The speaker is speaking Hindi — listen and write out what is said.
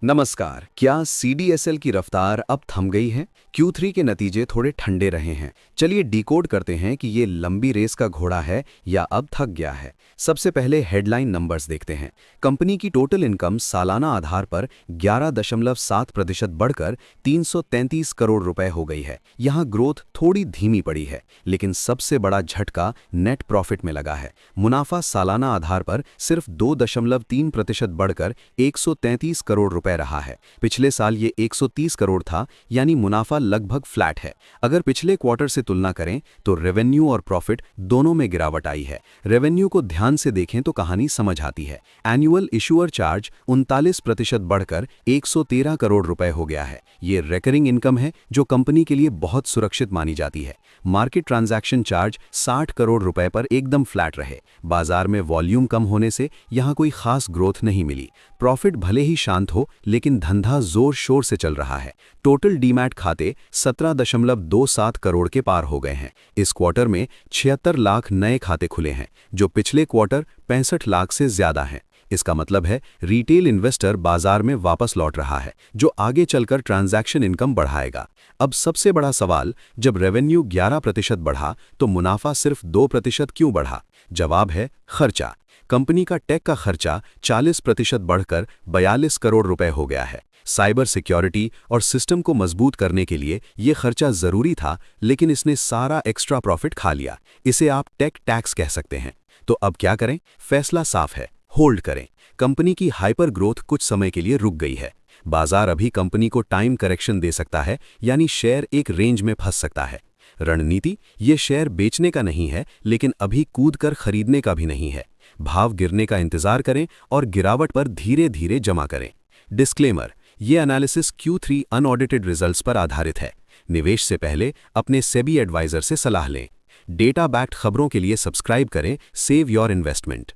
नमस्कार। क्या सीडीएसएल की रफ्तार अब थम गई है? Q3 के नतीजे थोड़े ठंडे रहे हैं। चलिए डिकोड करते हैं कि ये लंबी रेस का घोड़ा है या अब थक गया है। सबसे पहले हेडलाइन नंबर्स देखते हैं। कंपनी की टोटल इनकम सालाना आधार पर 11.7% बढ़कर 333 करोड़ रुपए हो गई है। यहाँ ग्रोथ थोड़ी धीमी पड़ी है, लेकिन सबसे बड़ा झटका नेट प्रॉफिट में लगा है। मुनाफा सालाना आधार पर सिर्फ 2.3% बढ़कर 133 करोड़ रुपए रहा है। पिछले साल ये 130 करोड़ था, यानी मुनाफा लगभग फ्लैट है। अगर पिछले क्वार्टर से तुलना करें तो रेवेन्यू और प्रॉफिट दोनों में गिरावट आई है। रेवेन्यू को ध्यान से देखें तो कहानी समझ आती है। एनुअल इशुअर चार्ज 39% बढ़कर 113 करोड़ रुपए हो गया है। ये रिकरिंग इनकम है जो कंपनी के लिए बहुत सुरक्षित मानी जाती है। मार्केट ट्रांजैक्शन चार्ज 60 करोड़ रुपए पर एकदम फ्लैट रहे। बाजार में वॉल्यूम कम होने से यहां कोई खास ग्रोथ नहीं मिली। प्रॉफिट भले ही शांत हो, लेकिन धंधा जोर शोर से चल रहा है। टोटल डीमैट खाते 17.27 करोड़ के पार हो गए हैं। इस क्वार्टर में 76 लाख नए खाते खुले हैं, जो पिछले क्वार्टर 65 लाख से ज्यादा हैं। इसका मतलब है रिटेल इन्वेस्टर बाजार में वापस लौट रहा है, जो आगे चलकर ट्रांजैक्शन इनकम बढ़ाएगा। अब सबसे बड़ा सवाल, जब रेवेन्यू 11% बढ़ा तो मुनाफा सिर्फ 2% क्यों बढ़ा? जवाब है खर्चा। कंपनी का टेक का खर्चा 40% बढ़कर 42 करोड़ रुपए हो गया है। साइबर सिक्योरिटी और सिस्टम को मजबूत करने के लिए ये खर्चा जरूरी था, लेकिन इसने सारा एक्स्ट्रा प्रॉफिट खा लिया। इसे आप टेक टैक्स कह सकते हैं। तो अब क्या करें? फैसला साफ है, होल्ड करें। कंपनी की हाइपर ग्रोथ कुछ समय के लिए रुक गई है। बाजार अभी कंपनी को टाइम करेक्शन दे सकता है, यानी शेयर एक रेंज में फंस सकता है। रणनीति, ये शेयर बेचने का नहीं है, लेकिन अभी कूद कर खरीदने का भी नहीं है। भाव गिरने का इंतजार करें और गिरावट पर धीरे धीरे जमा करें। डिस्क्लेमर, ये एनालिसिस Q3 अनऑडिटेड रिजल्ट्स पर आधारित है। निवेश से पहले अपने सेबी एडवाइजर से सलाह लें। डेटा बैक्ड खबरों के लिए सब्सक्राइब करें सेव योर इन्वेस्टमेंट।